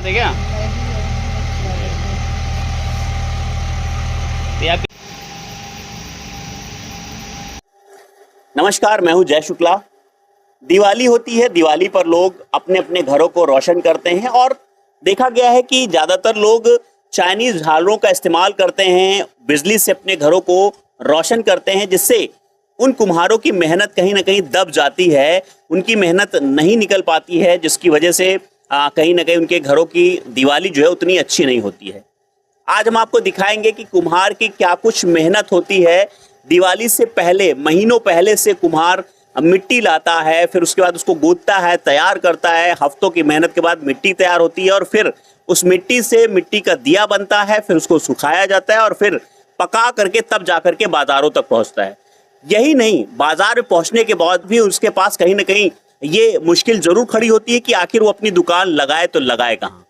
क्या नमस्कार, मैं हूं जय शुक्ला। दिवाली होती है, दिवाली पर लोग अपने अपने घरों को रोशन करते हैं और देखा गया है कि ज़्यादातर लोग चाइनीज झालरों का इस्तेमाल करते हैं, बिजली से अपने घरों को रोशन करते हैं, जिससे उन कुम्हारों की मेहनत कहीं ना कहीं दब जाती है, उनकी मेहनत नहीं निकल पाती है, जिसकी वजह से कहीं ना कहीं उनके घरों की दिवाली जो है उतनी अच्छी नहीं होती है। आज हम आपको दिखाएंगे कि कुम्हार की क्या कुछ मेहनत होती है। दिवाली से पहले, महीनों पहले से कुम्हार मिट्टी लाता है, फिर उसके बाद उसको गूंथता है, तैयार करता है। हफ्तों की मेहनत के बाद मिट्टी तैयार होती है और फिर उस मिट्टी से मिट्टी का दिया बनता है, फिर उसको सुखाया जाता है और फिर पका करके तब जाकर के बाजारों तक पहुंचता है। यही नहीं, बाजार में पहुंचने के बाद भी उसके पास कहीं ना कहीं ये मुश्किल जरूर खड़ी होती है कि आखिर वो अपनी दुकान लगाए तो लगाए कहाँ।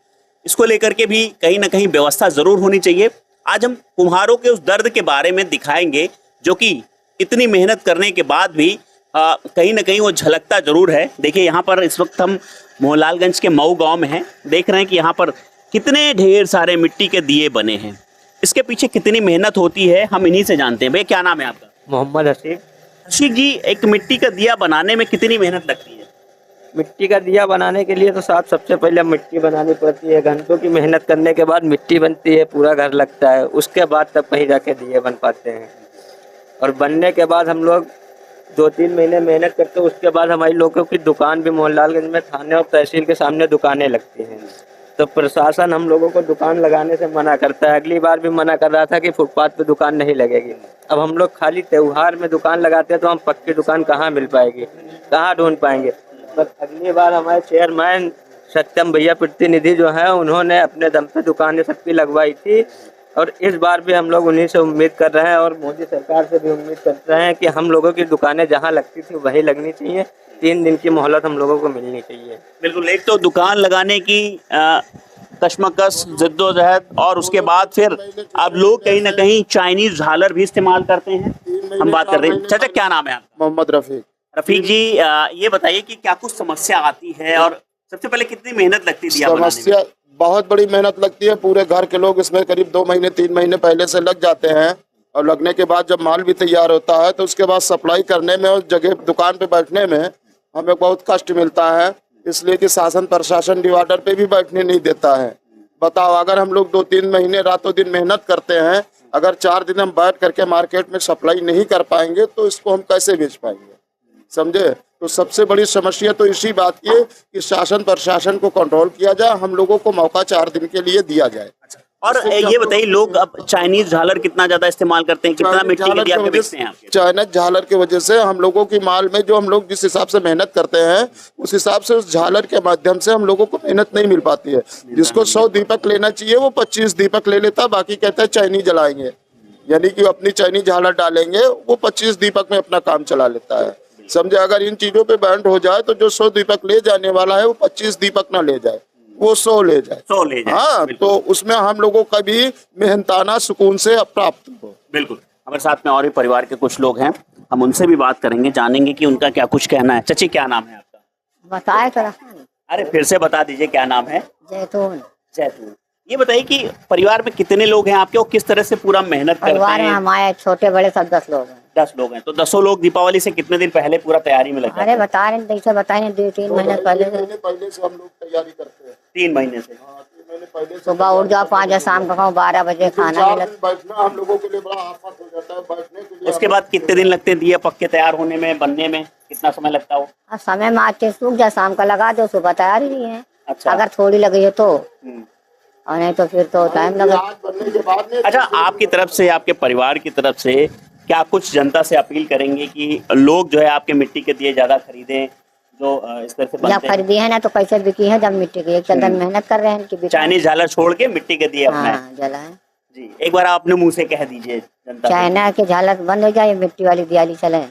इसको लेकर के भी कहीं ना कहीं व्यवस्था जरूर होनी चाहिए। आज हम कुम्हारों के उस दर्द के बारे में दिखाएंगे जो कि इतनी मेहनत करने के बाद भी कहीं ना कहीं वो झलकता जरूर है। देखिए, यहाँ पर इस वक्त हम मोहनलालगंज के मऊ गांव में हैं। देख रहे हैं कि यहाँ पर कितने ढेर सारे मिट्टी के दिए बने हैं। इसके पीछे कितनी मेहनत होती है हम इन्हीं से जानते हैं। भैया, क्या नाम है आपका? मोहम्मद हसीब। हसीब जी, एक मिट्टी का दिया बनाने में कितनी मेहनत लगती है? मिट्टी का दिया बनाने के लिए तो साहब सबसे पहले मिट्टी बनानी पड़ती है। घंटों की मेहनत करने के बाद मिट्टी बनती है, पूरा घर लगता है, उसके बाद तब कहीं जाके दिए बन पाते हैं। और बनने के बाद हम लोग 2-3 महीने मेहनत करते हैं। उसके बाद हमारी लोगों की दुकान भी मोहनलालगंज में थाने और तहसील के सामने दुकानें लगती हैं। तो प्रशासन हम लोगों को दुकान लगाने से मना करता है। अगली बार भी मना कर रहा था कि फुटपाथ पे दुकान नहीं लगेगी। अब हम लोग खाली त्योहार में दुकान लगाते हैं तो हम पक्की दुकान कहाँ मिल पाएगी, कहाँ ढूंढ पाएंगे। बस अगली बार हमारे चेयरमैन सत्यम भैया प्रतिनिधि जो है, उन्होंने अपने दम पे दुकानें सबकी लगवाई थी और इस बार भी हम लोग उन्हीं से उम्मीद कर रहे हैं और मोदी सरकार से भी उम्मीद कर रहे हैं कि हम लोगों की दुकानें जहां लगती थी वही लगनी चाहिए। 3 दिन की मोहलत हम लोगों को मिलनी चाहिए। बिल्कुल, एक तो दुकान लगाने की कश्मकश, जद्दोजहद और उसके बाद फिर अब लोग कहीं ना कहीं चाइनीज झालर भी इस्तेमाल करते हैं। हम बात कर रहे हैं। चाचा, क्या नाम है आपका? मोहम्मद रफीक। रफीक जी, ये बताइए कि क्या कुछ समस्या आती है और सबसे पहले कितनी मेहनत लगती है? समस्या बहुत बड़ी मेहनत लगती है। पूरे घर के लोग इसमें करीब 2 महीने 3 महीने पहले से लग जाते हैं और लगने के बाद जब माल भी तैयार होता है तो उसके बाद सप्लाई करने में और जगह दुकान पे बैठने में हमें बहुत कष्ट मिलता है, इसलिए कि शासन प्रशासन डिवाइडर पे भी बैठने नहीं देता है। बताओ, अगर हम लोग 2-3 महीने रातों दिन मेहनत करते हैं, अगर 4 दिन हम बैठ करके मार्केट में सप्लाई नहीं कर पाएंगे तो इसको हम कैसे बेच पाएंगे, समझे? तो सबसे बड़ी समस्या तो इसी बात की है कि शासन प्रशासन को कंट्रोल किया जाए, हम लोगों को मौका 4 दिन के लिए दिया जाए। और ये बताइए, लोग अब चाइनीज झालर कितना ज्यादा इस्तेमाल करते हैं? कितना मिट्टी के दिया बेचते हैं? चाइनीज झालर की वजह से हम लोगों की माल में जो हम लोग जिस हिसाब से मेहनत करते हैं उस हिसाब से उस झालर के माध्यम से हम लोगों को मेहनत नहीं मिल पाती है। जिसको 100 दीपक लेना चाहिए वो 25 दीपक ले लेता, बाकी कहता है चाइनीज जलाएंगे, यानी कि अपनी चाइनीज झालर डालेंगे, वो 25 दीपक में अपना काम चला लेता है, समझे? अगर इन चीजों पे बैंड हो जाए तो जो 100 दीपक ले जाने वाला है वो 25 दीपक ना ले जाए, वो 100 ले जाए। 100 ले जाए। हाँ, तो उसमें हम लोगों का भी मेहनताना सुकून से प्राप्त हो। बिल्कुल। हमारे साथ में और भी परिवार के कुछ लोग हैं, हम उनसे भी बात करेंगे, जानेंगे कि उनका क्या कुछ कहना है। चाची, क्या नाम है आपका? बताए करा। अरे फिर से बता दीजिए, क्या नाम है? जैतून। जैतून। ये बताइए कि परिवार में कितने लोग हैं आपके और किस तरह से पूरा मेहनत करते हैं? परिवार में हमारे छोटे बड़े सब 10 लोग हैं। 10 लोग हैं, तो 10 लोग दीपावली से कितने दिन पहले पूरा तैयारी में लग जाते हैं? अरे बता रहे हैं, बताए 2-3 महीने पहले से हम लोग तैयारी करते हैं। 3 महीने से। 3 महीने पहले सुबह उठ जाओ 5 बजे, शाम को खाओ 12 बजे खाना नहीं लगता। बैठना हम लोगों के लिए बड़ा आफत हो जाता है बैठने के लिए। उसके बाद कितने दिन लगते हैं दिए पक्के तैयार होने में, बनने में कितना समय लगता हो? समय में आते सूख जाए, शाम का लगा दो, सुबह तैयारी नहीं है। अच्छा। अगर थोड़ी लगी है तो, और नहीं तो फिर तो टाइम लगे। अच्छा, आपकी तरफ से, आपके परिवार की तरफ से क्या कुछ जनता से अपील करेंगे कि लोग जो है आपके मिट्टी के दिए ज्यादा खरीदें, जो इस तरह से बनते जब खरीदी है ना तो कैसे बिकी है? जब मिट्टी की, एक चंदन मेहनत कर रहे हैं कि चाइनीज झालर छोड़ के मिट्टी के दिए अपना जलाए। जी, एक बार आप अपने मुंह से कह दीजिए जनता। चाइना के झालर बंद हो जाए, मिट्टी वाली दिवाली चले।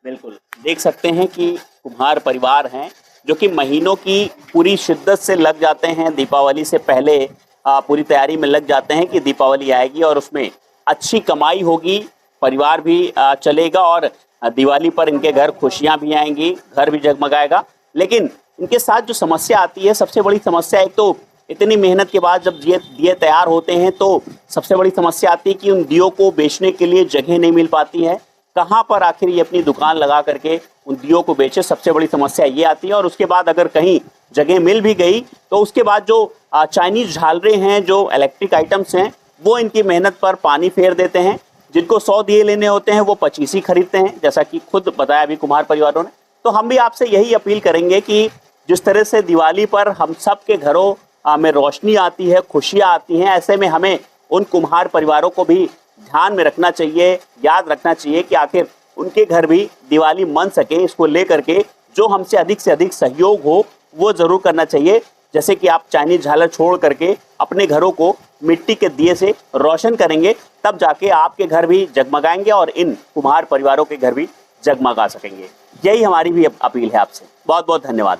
बिल्कुल देख सकते हैं कि कुम्हार परिवार हैं जो कि महीनों की पूरी शिद्दत से लग जाते हैं, दीपावली से पहले पूरी तैयारी में लग जाते हैं कि दीपावली आएगी और उसमें अच्छी कमाई होगी, परिवार भी चलेगा और दिवाली पर इनके घर खुशियां भी आएंगी, घर भी जगमगाएगा। लेकिन इनके साथ जो समस्या आती है, सबसे बड़ी समस्या, एक तो इतनी मेहनत के बाद जब दिए तैयार होते हैं तो सबसे बड़ी समस्या आती है कि उन दियों को बेचने के लिए जगह नहीं मिल पाती है। कहाँ पर आखिर ये अपनी दुकान लगा करके उन दियों को बेचे, सबसे बड़ी समस्या ये आती है। और उसके बाद अगर कहीं जगह मिल भी गई तो उसके बाद जो चाइनीज झालरें हैं, जो इलेक्ट्रिक आइटम्स हैं, वो इनकी मेहनत पर पानी फेर देते हैं। जिनको 100 दिए लेने होते हैं वो 25 ही खरीदते हैं, जैसा कि खुद बताया अभी कुम्हार परिवारों ने। तो हम भी आपसे यही अपील करेंगे कि जिस तरह से दिवाली पर हम सब के घरों में रोशनी आती है, खुशियाँ आती हैं, ऐसे में हमें उन कुम्हार परिवारों को भी ध्यान में रखना चाहिए, याद रखना चाहिए कि आखिर उनके घर भी दिवाली मन सके। इसको लेकर के जो हमसे अधिक से अधिक सहयोग हो वो ज़रूर करना चाहिए। जैसे कि आप चाइनीज झालर छोड़ करके अपने घरों को मिट्टी के दिए से रोशन करेंगे, तब जाके आपके घर भी जगमगाएंगे और इन कुम्हार परिवारों के घर भी जगमगा सकेंगे। यही हमारी भी अपील है आपसे। बहुत बहुत धन्यवाद।